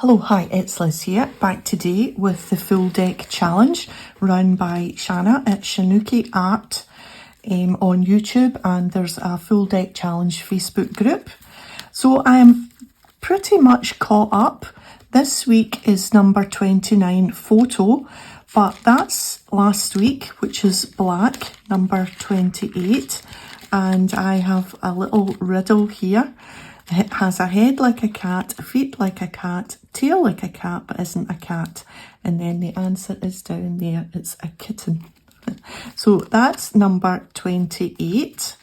Hello, hi, it's Liz here, back today with the full deck challenge run by Shanna at Shanuki Art on YouTube, and there's a full deck challenge Facebook group. So I am pretty much caught up. This week is number 29 photo, but that's last week, which is black, number 28, and I have a little riddle here. It has a head like a cat, feet like a cat, tail like a cat, but isn't a cat. And then the answer is down there, it's a kitten. So that's number 28.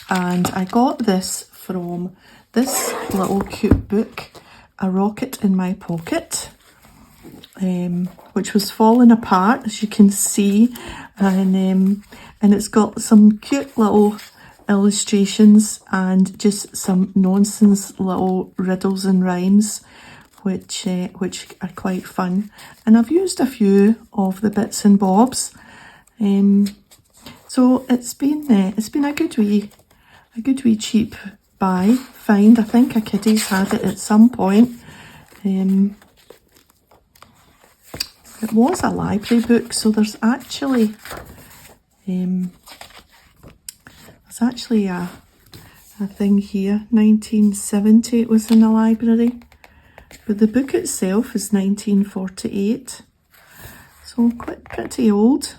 And I got this from this little cute book, A Rocket in My Pocket, which was falling apart, as you can see. And it's got some cute little illustrations and just some nonsense little riddles and rhymes which are quite fun, and I've used a few of the bits and bobs, so it's been a good wee cheap find. I think a kiddie's had it at some point. It was a library book, so there's actually a thing here, 1970 it was in the library, but the book itself is 1948, so quite pretty old.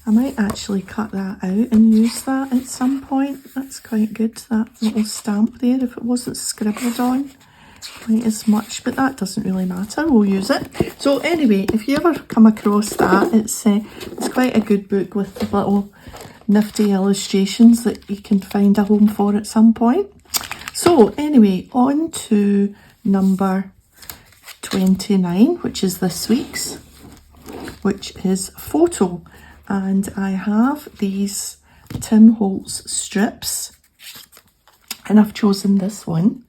I might actually cut that out and use that at some point. That's quite good, that little stamp there, if it wasn't scribbled on quite as much, but that doesn't really matter, we'll use it. So anyway, if you ever come across that, it's quite a good book with the little nifty illustrations that you can find a home for at some point. So anyway, on to number 29, which is this week's, which is photo. And I have these Tim Holtz strips, and I've chosen this one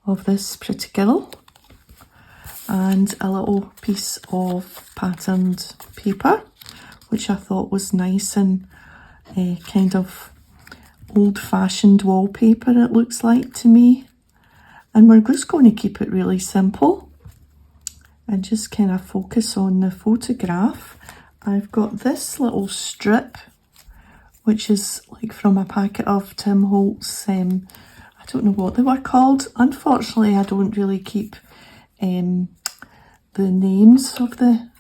of this pretty girl and a little piece of patterned paper, which I thought was nice and kind of old-fashioned wallpaper, it looks like to me. And we're just going to keep it really simple and just kind of focus on the photograph. I've got this little strip, which is like from a packet of Tim Holtz, I don't know what they were called. Unfortunately, I don't really keep the names of the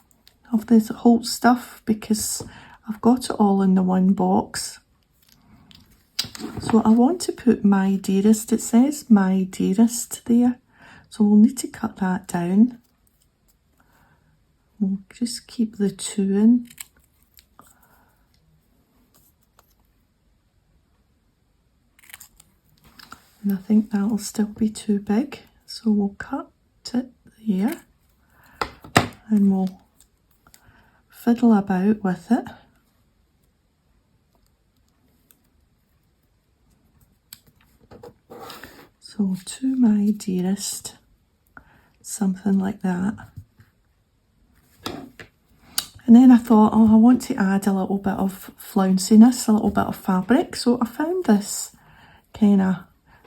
Holtz stuff because I've got it all in the one box. So I want to put My Dearest, it says My Dearest there, so we'll need to cut that down. We'll just keep the 2 in. And I think that'll still be too big, so we'll cut it there and we'll fiddle about with it. So To My Dearest, something like that. And then I thought, oh, I want to add a little bit of flounciness, a little bit of fabric. So I found this kind of,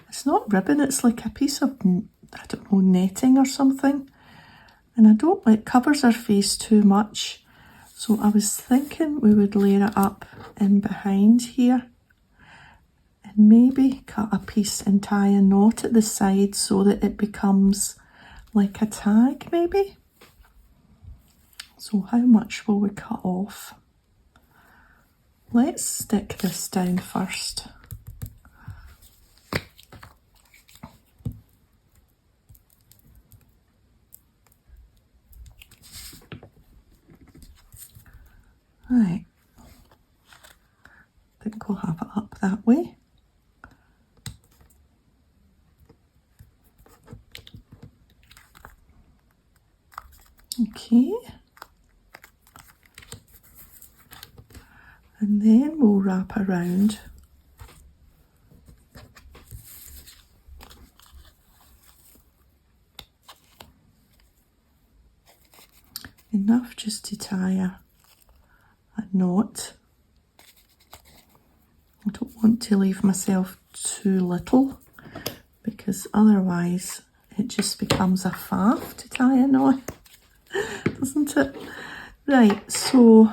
it's not ribbon, it's like a piece of, I don't know, netting or something. And I don't like, covers her face too much. So I was thinking we would layer it up in behind here. And maybe cut a piece and tie a knot at the side so that it becomes like a tag maybe. So how much will we cut off? Let's stick this down first. Right, I think we'll have it up that way. Okay, and then we'll wrap around enough just to tie a knot. I don't want to leave myself too little because otherwise it just becomes a faff to tie a knot, doesn't it? Right, so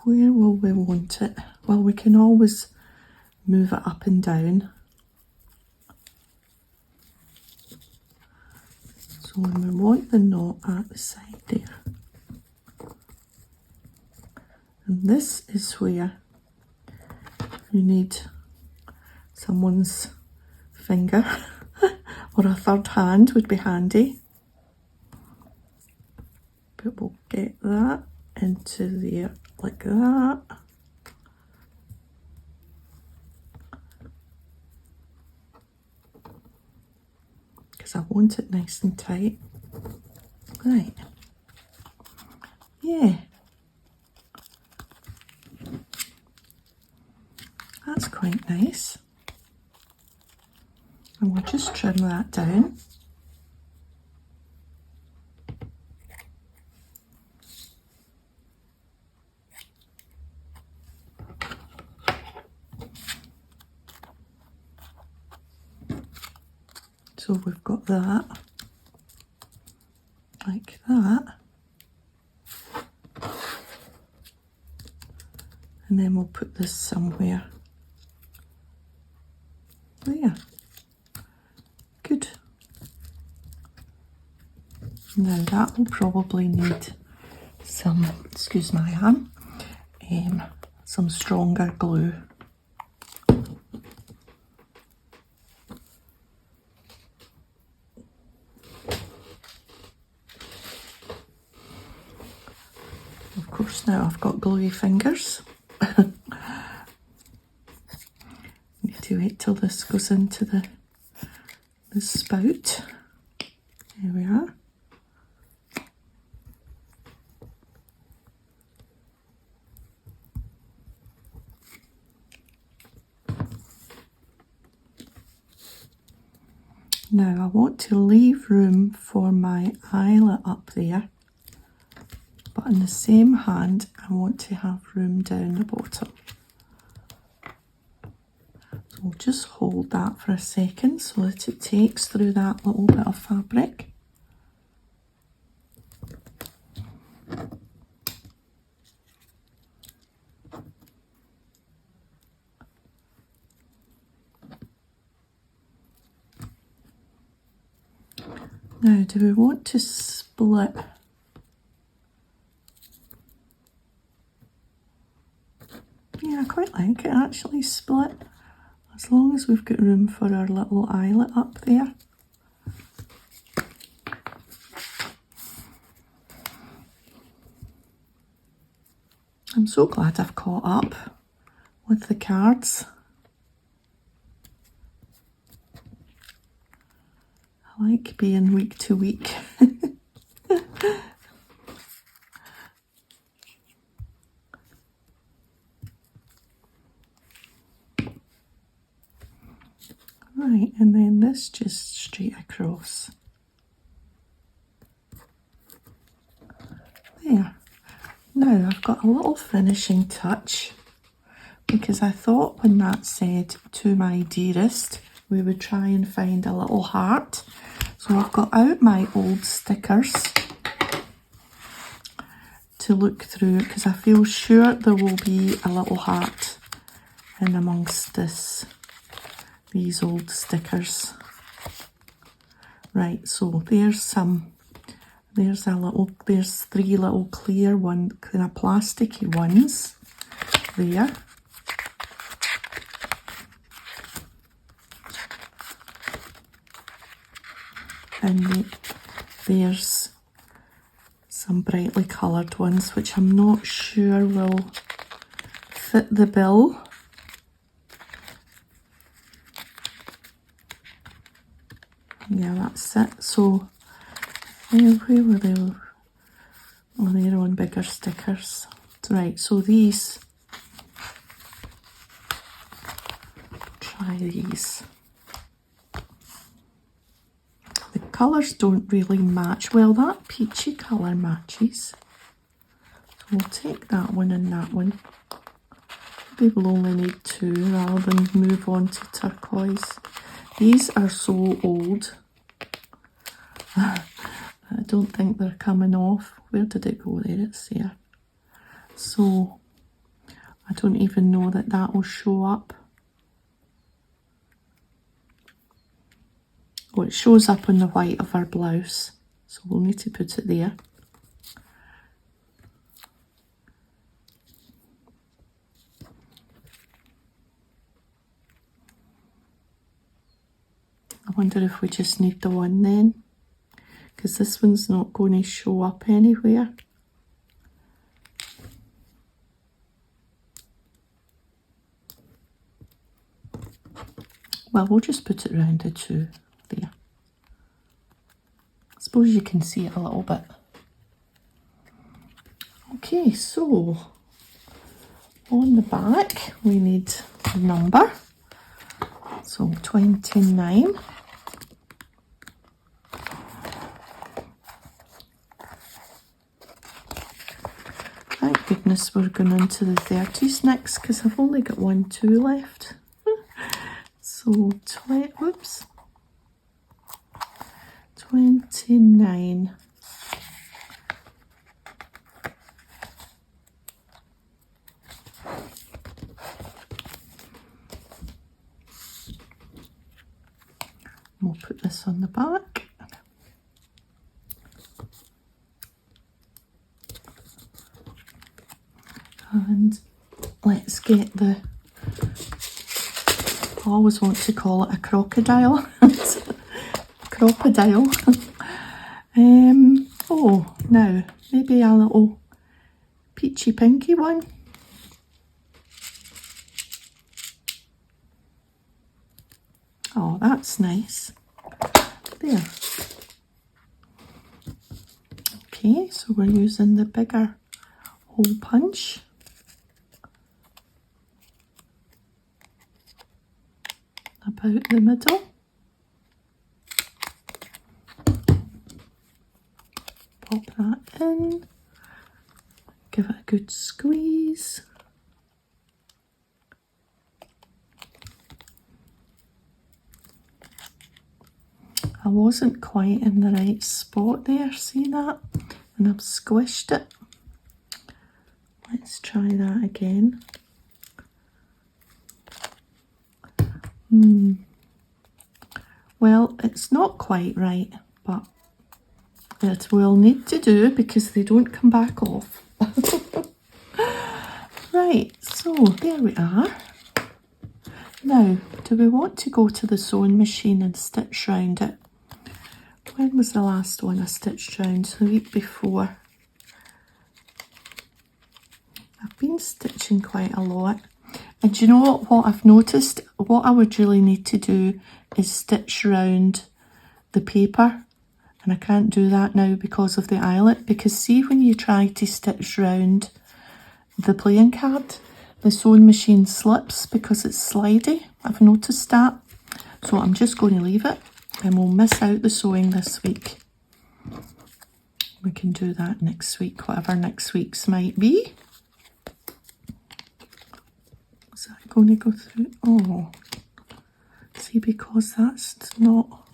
where will we want it? Well, we can always move it up and down. So when we want the knot at the side there. And this is where you need someone's finger or a third hand would be handy. But we'll get that into there like that. Because I want it nice and tight. Right. Yeah. That's quite nice. And we'll just trim that down. So we've got that, like that. And then we'll put this somewhere there. Good. Now that will probably need some, excuse my hand, some stronger glue. Of course, now I've got gluey fingers. Need to wait till this goes into the spout. There we are. Now I want to leave room for my eyelet up there, but in the same hand I want to have room down the bottom. So we'll just hold that for a second so that it takes through that little bit of fabric. Now, do we want to split? Yeah, I quite like it actually split, as long as we've got room for our little eyelet up there. I'm so glad I've caught up with the cards. I like being week to week. Right, and then this just straight across. There. Now I've got a little finishing touch, because I thought when that said "to my dearest," we would try and find a little heart. So I've got out my old stickers to look through, because I feel sure there will be a little heart in amongst these old stickers. Right, so there's three little clear one, kind of plasticky ones there. And there's some brightly coloured ones, which I'm not sure will fit the bill. Yeah, that's it. So, where were they? Oh, they're on bigger stickers. Right, so these, try these. The colours don't really match. Well, that peachy colour matches. So we'll take that one and that one. Maybe we'll only need 2 rather than move on to turquoise. These are so old. I don't think they're coming off. Where did it go? There, it's there. So I don't even know that that will show up. Oh, it shows up on the white of our blouse, so we'll need to put it there. I wonder if we just need the one then, because this one's not going to show up anywhere. Well, we'll just put it round the 2 there. I suppose you can see it a little bit. Okay, so on the back we need a number. So 29. Thank goodness we're going into the 30s next, because I've only got 1 2 left. So 29. We'll put this on the back. And let's get the, I always want to call it a crocodile. Crocodile. Oh, now maybe a little peachy pinky one. Oh, that's nice. There. Okay, so we're using the bigger hole punch. About the middle. Pop that in. Give it a good squeeze. I wasn't quite in the right spot there, see that? And I've squished it. Let's try that again. Well, it's not quite right, but it will need to do because they don't come back off. Right, so there we are. Now, do we want to go to the sewing machine and stitch round it? When was the last one I stitched round? The week before. I've been stitching quite a lot. And do you know what I've noticed? What I would really need to do is stitch round the paper. And I can't do that now because of the eyelet. Because see, when you try to stitch round the playing card, the sewing machine slips because it's slidey. I've noticed that. So I'm just going to leave it. And we'll miss out the sewing this week. We can do that next week, whatever next week's might be. Is that going to go through? Oh, see, because that's not...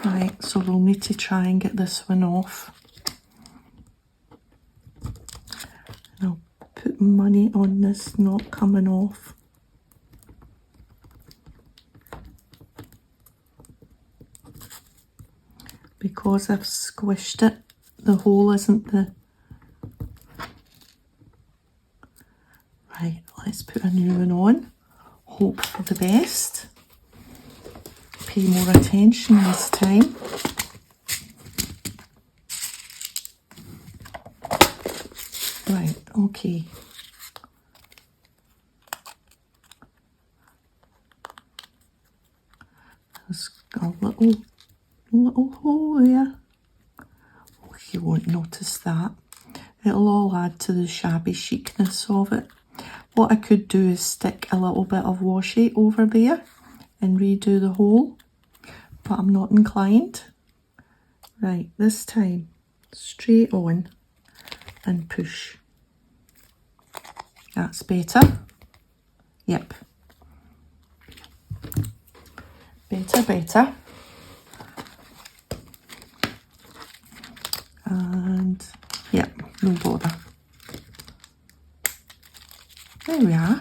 Right, so we'll need to try and get this one off. And I'll put money on this not coming off. Because I've squished it, the hole isn't the... Right, let's put a new one on. Hope for the best. Pay more attention this time. Right, okay. There's a little hole there. Oh, you won't notice that. It'll all add to the shabby chicness of it. What I could do is stick a little bit of washi over there and redo the hole, but I'm not inclined. Right, this time, straight on. and push. That's better. Yep. Better, better. And yep, no bother. There we are.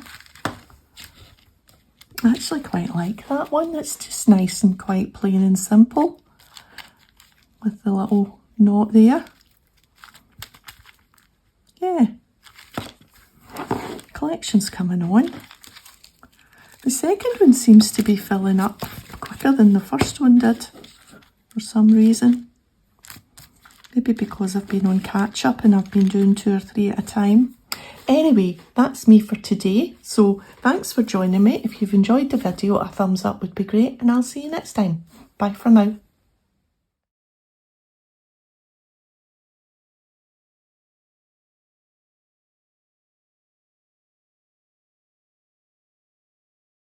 I actually quite like that one. It's just nice and quite plain and simple with the little knot there. Yeah. Collection's coming on. The second one seems to be filling up quicker than the first one did for some reason. Maybe because I've been on catch up and I've been doing 2 or 3 at a time. Anyway, that's me for today. So thanks for joining me. If you've enjoyed the video, a thumbs up would be great, and I'll see you next time. Bye for now.